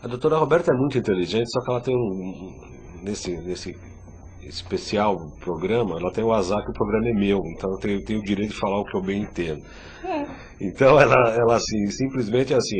A doutora Roberta é muito inteligente, só que ela tem nesse especial programa, ela tem o azar que o programa é meu, então eu tenho o direito de falar o que eu bem entendo. É, Então ela assim, simplesmente assim,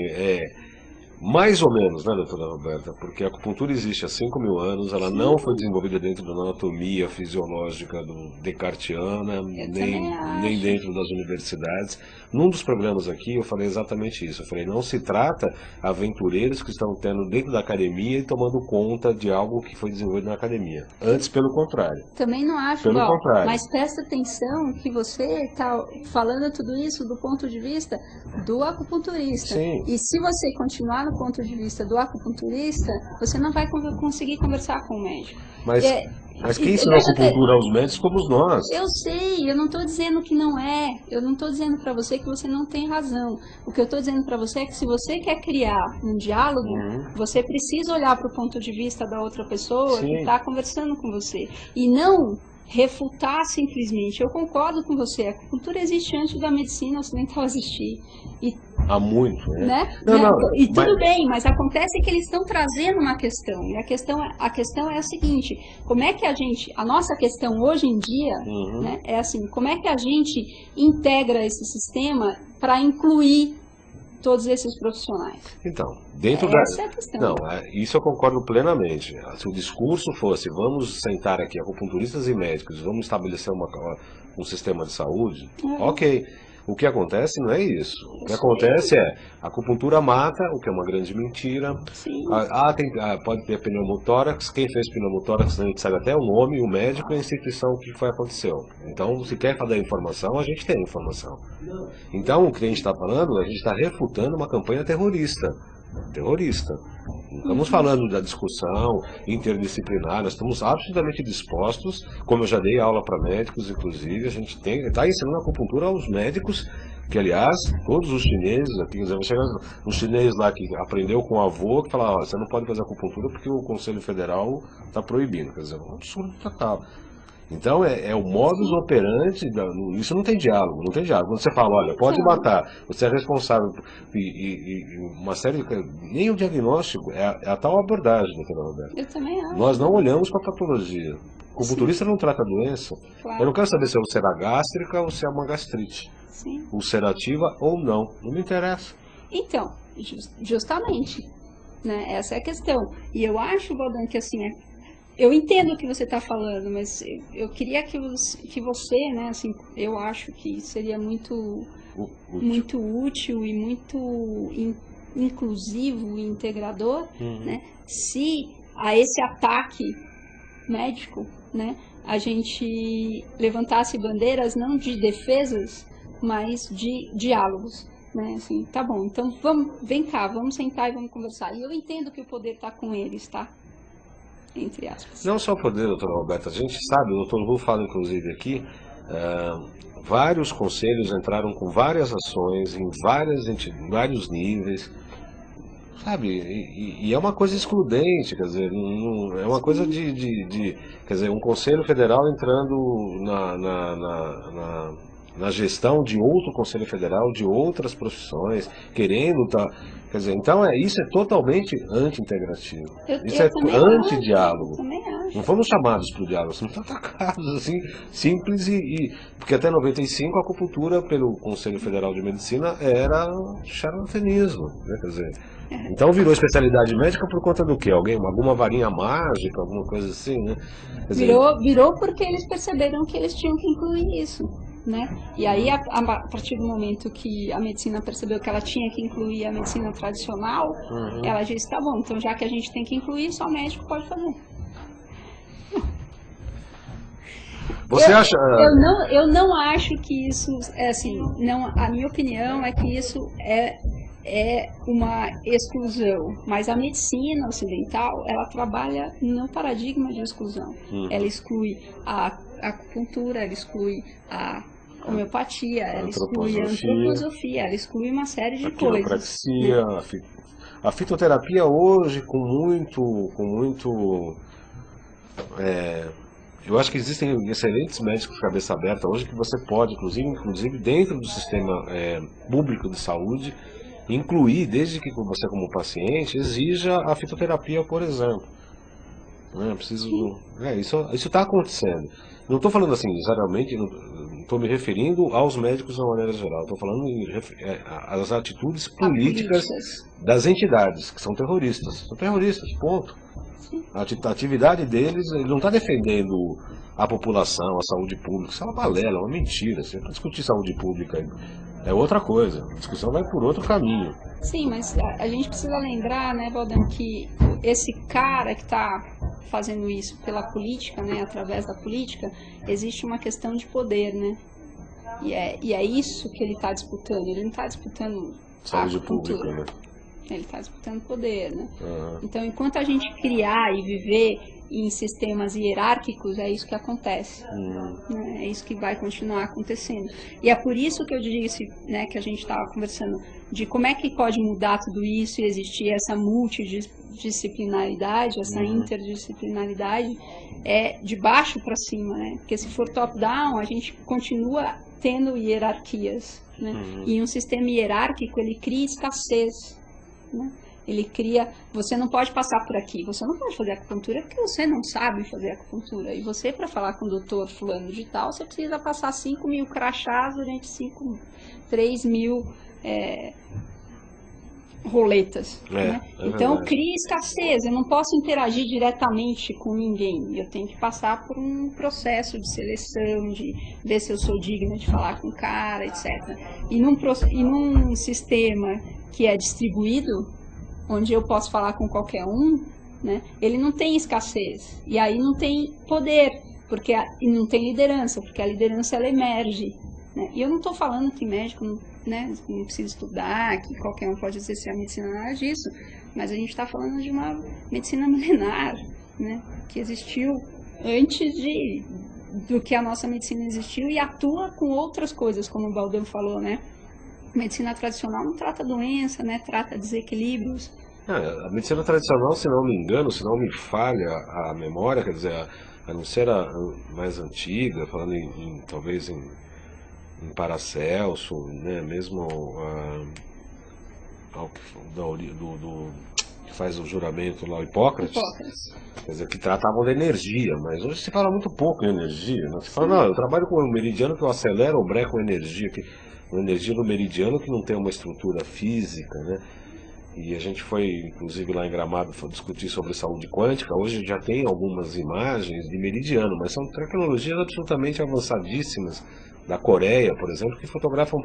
mais ou menos, né, doutora Roberta? Porque a acupuntura existe há 5.000 anos, ela não foi sim, desenvolvida dentro da anatomia fisiológica do Descartiana, eu nem, também nem acho. dentro das universidades. Num dos programas aqui eu falei exatamente isso. Eu falei, não se trata aventureiros que estão tendo dentro da academia e tomando conta de algo que foi desenvolvido na academia. Eu Antes, pelo contrário. também não acho, Pelo Val, contrário. mas presta atenção que você está falando tudo isso do ponto de vista do acupunturista. Sim. E se você continuar no ponto de vista do acupunturista, você não vai conseguir conversar com o médico. Mas, É, mas quem e ensinou deixa eu acupuntura aos médicos somos nós. Eu sei, eu não estou dizendo que não é. Eu não estou dizendo para você que você não tem razão. O que eu estou dizendo para você é que se você quer criar um diálogo, Uhum. você precisa olhar para o ponto de vista da outra pessoa que Sim. está conversando com você. E não refutar simplesmente. Eu concordo com você. A acupuntura existe antes da medicina ocidental existir. E Há muito, né? né? Não, não, E mas, tudo bem, mas acontece que eles estão trazendo uma questão. E a questão é a seguinte: como é que a nossa questão hoje em dia, uhum. né, é assim, como é que a gente integra esse sistema para incluir todos esses profissionais? Então, dentro da. Essa é a questão. Não, isso eu concordo plenamente. Se o discurso fosse, vamos sentar aqui, acupunturistas e médicos, vamos estabelecer um sistema de saúde, ok. O que acontece não é isso. O que Eu sei, acontece é, a acupuntura mata, o que é uma grande mentira. sim. Pode ter pneumotórax, quem fez pneumotórax, a gente sabe até o nome, o médico e a instituição que foi aconteceu. Então, se quer dar informação, a gente tem informação. Então, o que a gente está falando, a gente está refutando uma campanha terrorista. Terrorista. Não estamos falando da discussão interdisciplinar, nós estamos absolutamente dispostos, como eu já dei aula para médicos, inclusive, a gente está ensinando acupuntura aos médicos, que aliás, todos os chineses, aqui, quer dizer, vai chegar um chinês lá que aprendeu com o avô, que fala, você não pode fazer acupuntura porque o Conselho Federal está proibindo, quer dizer, é um absurdo total. Então é o modus operandi, isso não tem diálogo, não tem diálogo. Quando você fala, olha, pode Então, matar, você é responsável e uma série de. Nem o diagnóstico, é a tal abordagem, doutora Roberta. eu também Nós acho. não olhamos para a patologia. O Sim, acupunturista não trata a doença. Eu não claro. quero saber se é ulcera gástrica ou se é uma gastrite. Sim. Ulcerativa ou não. Não me interessa. Então, justamente, né? Essa é a questão. E eu acho, Valdan, que assim, eu entendo o que você está falando, mas eu queria que você, né, assim, eu acho que seria Útil. muito útil e muito inclusivo e integrador, Uhum. né, se a esse ataque médico, né, a gente levantasse bandeiras não de defesas, mas de diálogos. Né, assim, tá bom, então vem cá, vamos sentar e vamos conversar. E eu entendo que o poder está com eles, tá? Entre aspas. Não só poder, doutora Roberta, a gente sabe, o doutor Lu fala inclusive aqui, vários conselhos entraram com várias ações em vários níveis, sabe? E é uma coisa excludente, quer dizer, é uma coisa Sim, quer dizer, um conselho federal entrando na gestão de outro conselho federal, de outras profissões, querendo tá, quer dizer, então isso é totalmente anti-integrativo, isso é eu também acho, anti-diálogo. também Não acho. fomos chamados para o diálogo, somos atacados assim, simples porque até 95 a acupuntura pelo Conselho Federal de Medicina era charlatanismo, né? Quer dizer, então virou especialidade médica por conta do quê? Alguma varinha mágica, alguma coisa assim, né? Quer dizer, Virou porque eles perceberam que eles tinham que incluir isso. Né? E aí, a partir do momento que a medicina percebeu que ela tinha que incluir a medicina tradicional, ela disse: tá bom, então já que a gente tem que incluir, só o médico pode fazer. você acha, Eu não acho que isso é assim. Não, a minha opinião é que isso é uma exclusão. Mas a medicina ocidental, ela trabalha no paradigma de exclusão. Ela exclui a acupuntura, ela exclui a homeopatia, ela exclui a antroposofia, antroposofia, ela exclui uma série a de coisas. Né? quiropraxia, a fitoterapia hoje com muito, eu acho que existem excelentes médicos de cabeça aberta hoje que você pode, inclusive dentro do sistema público de saúde, incluir, desde que você como paciente, exija a fitoterapia, por exemplo. Né? Preciso, isso está acontecendo. Não estou falando assim, necessariamente, não estou me referindo aos médicos de uma maneira geral. Estou falando às atitudes políticas das entidades, que são terroristas. São terroristas, ponto. A atividade deles, ele não está defendendo a população, a saúde pública. Isso é uma balela, é uma mentira. Você para discutir saúde pública é outra coisa. A discussão vai por outro caminho. Sim, mas a gente precisa lembrar, né, Baldão, que esse cara que está fazendo isso pela política, né, através da política, existe uma questão de poder, né? E é isso que ele está disputando. Ele não está disputando saúde pública, né? Ele está disputando poder, né? Uhum. Então, enquanto a gente criar e viver em sistemas hierárquicos, é isso que acontece. Né? É isso que vai continuar acontecendo. E é por isso que eu disse, né, que a gente estava conversando, de como é que pode mudar tudo isso e existir essa multidisciplinaridade, essa interdisciplinaridade, de baixo para cima, né? Porque se for top-down, a gente continua tendo hierarquias, né? E um sistema hierárquico, ele cria escassez, né? Ele cria, você não pode passar por aqui, você não pode fazer acupuntura porque você não sabe fazer acupuntura. E você, para falar com o doutor fulano de tal, você precisa passar 5.000 crachás durante 3.000 roletas. Né? Então cria escassez, eu não posso interagir diretamente com ninguém. Eu tenho que passar por um processo de seleção, de ver se eu sou digna de falar com o cara, etc. E num sistema que é distribuído, onde eu posso falar com qualquer um, né, ele não tem escassez. E aí não tem poder, e não tem liderança, porque a liderança ela emerge. Né? E eu não estou falando que médico não precisa estudar, que qualquer um pode exercer a medicina, nada disso. Mas a gente está falando de uma medicina milenar, né, que existiu antes do que a nossa medicina existiu e atua com outras coisas, como o Baldão falou, né? A medicina tradicional não trata doença, né? Trata desequilíbrios. A medicina tradicional, se não me engano, se não me falha a memória, quer dizer, a não ser a mais antiga, falando talvez em Paracelso, né? Mesmo que faz o juramento lá, o Hipócrates. Quer dizer, que tratavam da energia, mas hoje se fala muito pouco em energia. Né? Se fala, não, eu trabalho com um meridiano que eu acelero ou breco energia, uma energia do meridiano que não tem uma estrutura física, né? E a gente foi, inclusive, lá em Gramado discutir sobre saúde quântica. Hoje já tem algumas imagens de meridiano, mas são tecnologias absolutamente avançadíssimas da Coreia, por exemplo, que fotografam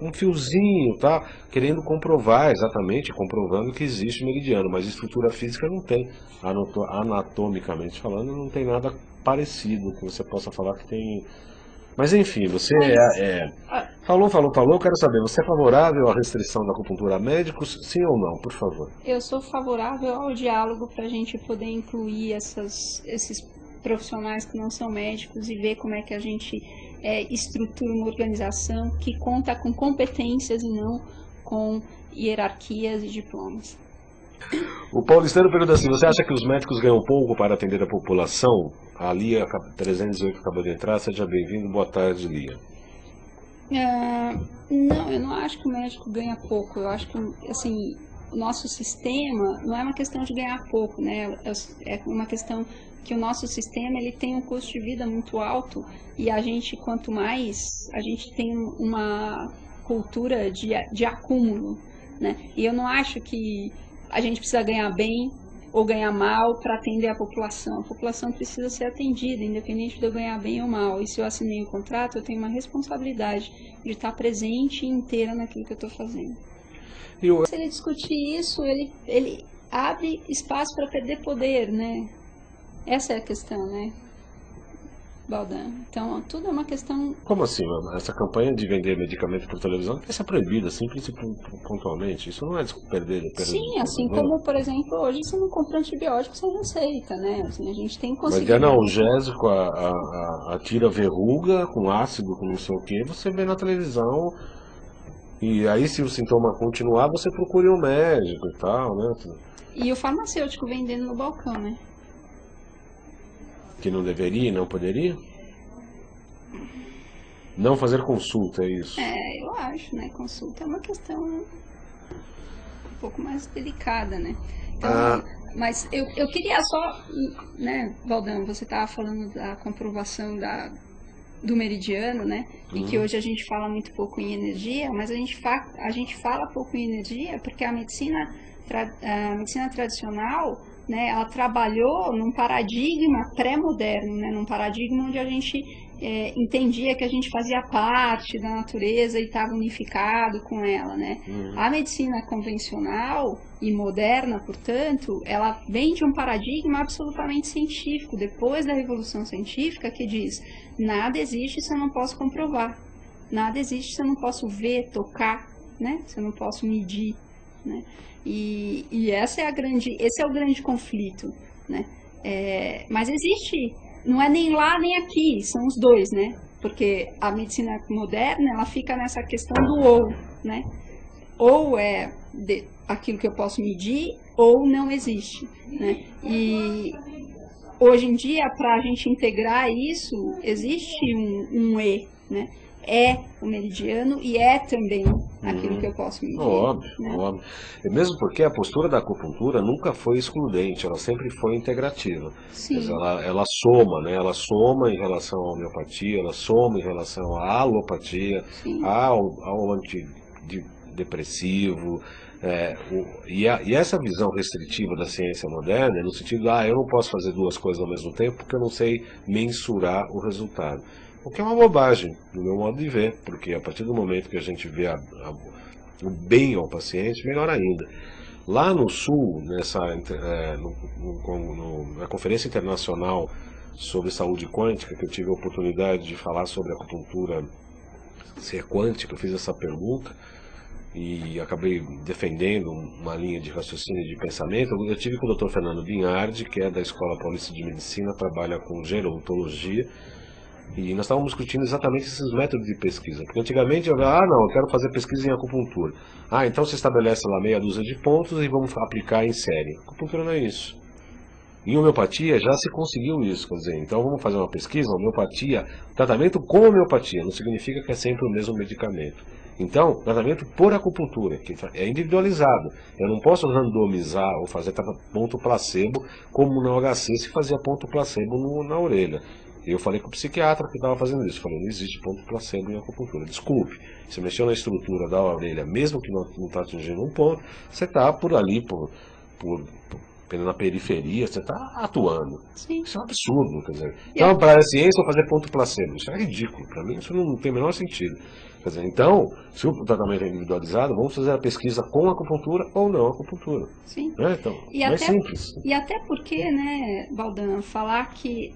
um fiozinho, tá? Querendo comprovar exatamente, comprovando que existe meridiano, mas estrutura física não tem. Anatomicamente falando, não tem nada parecido que você possa falar que tem. Mas enfim, você falou, quero saber, você é favorável à restrição da acupuntura a médicos, sim ou não, por favor? Eu sou favorável ao diálogo para a gente poder incluir esses profissionais que não são médicos e ver como é que a gente estrutura uma organização que conta com competências e não com hierarquias e diplomas. O paulistano pergunta assim, você acha que os médicos ganham pouco para atender a população? A Lia 308 acabou de entrar, seja bem-vindo, boa tarde, Lia. Não, eu não acho que o médico ganha pouco, eu acho que, assim, o nosso sistema não é uma questão de ganhar pouco, né? É uma questão que o nosso sistema ele tem um custo de vida muito alto e a gente, quanto mais, a gente tem uma cultura de acúmulo, né? E eu não acho que a gente precisa ganhar bem ou ganhar mal para atender a população. A população precisa ser atendida, independente de eu ganhar bem ou mal. E se eu assinei um contrato, eu tenho uma responsabilidade de estar presente e inteira naquilo que eu estou fazendo. Se ele discutir isso, ele abre espaço para perder poder, né? Essa é a questão, né, Baldão? Então, tudo é uma questão... Como assim? Essa campanha de vender medicamento por televisão vai ser proibida, simples e pontualmente. Isso não é perder Sim, assim como, por exemplo, hoje você não compra antibiótico sem receita, né? Assim, a gente tem conseguido... Mas analgésico, a tira verruga, com ácido, com não sei o que, você vê na televisão... E aí, se o sintoma continuar, você procura um médico e tal, né? E o farmacêutico vendendo no balcão, né? Que não deveria e não poderia? Não fazer consulta, é isso? Eu acho, né? Consulta é uma questão um pouco mais delicada, né? Então, mas eu queria só, né, Valdão, você estava falando da comprovação do meridiano, né? E que hoje a gente fala muito pouco em energia, mas a gente fala pouco em energia porque a medicina tradicional, né, ela trabalhou num paradigma pré-moderno, né, num paradigma onde a gente entendia que a gente fazia parte da natureza e estava unificado com ela, né? A medicina convencional e moderna, portanto, ela vem de um paradigma absolutamente científico, depois da Revolução Científica, que diz: nada existe se eu não posso comprovar, nada existe se eu não posso ver, tocar, né? Se eu não posso medir, né? E esse é o grande conflito, né? Mas existe, não é nem lá nem aqui, são os dois, né? Porque a medicina moderna, ela fica nessa questão do ou, né? Ou é aquilo que eu posso medir, ou não existe, né? E hoje em dia, para a gente integrar isso, existe um E, né? É o meridiano e é também aquilo que eu posso medir. Óbvio, né? óbvio. E mesmo porque a postura da acupuntura nunca foi excludente, ela sempre foi integrativa. Sim. Quer dizer, ela soma, né? Ela soma em relação à homeopatia, ela soma em relação à alopatia, ao antidepressivo. E essa visão restritiva da ciência moderna, no sentido de, eu não posso fazer duas coisas ao mesmo tempo porque eu não sei mensurar o resultado. O que é uma bobagem, do meu modo de ver, porque a partir do momento que a gente vê o bem ao paciente, melhor ainda. Lá no Sul, na Conferência Internacional sobre Saúde Quântica, que eu tive a oportunidade de falar sobre a acupuntura ser quântica, eu fiz essa pergunta e acabei defendendo uma linha de raciocínio e de pensamento. Eu tive com o Dr. Fernando Binhardi, que é da Escola Paulista de Medicina, trabalha com gerontologia, e nós estávamos discutindo exatamente esses métodos de pesquisa. Porque antigamente eu quero fazer pesquisa em acupuntura. Então você estabelece lá meia dúzia de pontos e vamos aplicar em série. Acupuntura não é isso. Em homeopatia já se conseguiu isso, quer dizer, então vamos fazer uma pesquisa, homeopatia, tratamento com homeopatia, não significa que é sempre o mesmo medicamento. Então, tratamento por acupuntura, que é individualizado. Eu não posso randomizar ou fazer ponto placebo, como no HC se fazia ponto placebo na orelha. Eu falei com o psiquiatra que estava fazendo isso. Falei, não existe ponto placebo em acupuntura. Desculpe, você mexeu na estrutura da orelha, mesmo que não está atingindo um ponto, você está por ali, na periferia, você está atuando. Sim. Isso é um absurdo, quer dizer. Então, para a ciência, fazer ponto placebo, isso é ridículo. Para mim, isso não tem o menor sentido. Quer dizer, então, se o tratamento é individualizado, vamos fazer a pesquisa com acupuntura ou não acupuntura. Sim. Então, mais simples. E até porque, né, Baldan, falar que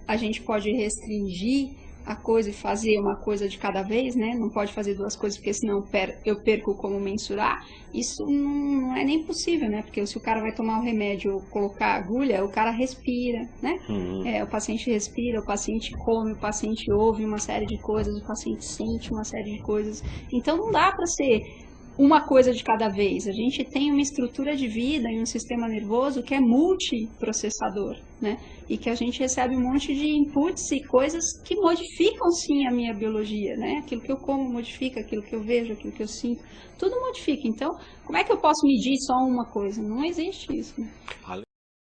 a gente pode restringir a coisa e fazer uma coisa de cada vez, né? Não pode fazer duas coisas porque senão eu perco como mensurar. Isso não é nem possível, né? Porque se o cara vai tomar o remédio ou colocar a agulha, o cara respira, né? O paciente respira, o paciente come, o paciente ouve uma série de coisas, o paciente sente uma série de coisas. Então não dá para ser uma coisa de cada vez. A gente tem uma estrutura de vida e um sistema nervoso que é multiprocessador, né? E que a gente recebe um monte de inputs e coisas que modificam sim a minha biologia, né? Aquilo que eu como modifica, aquilo que eu vejo, aquilo que eu sinto, tudo modifica. Então, como é que eu posso medir só uma coisa? Não existe isso, né?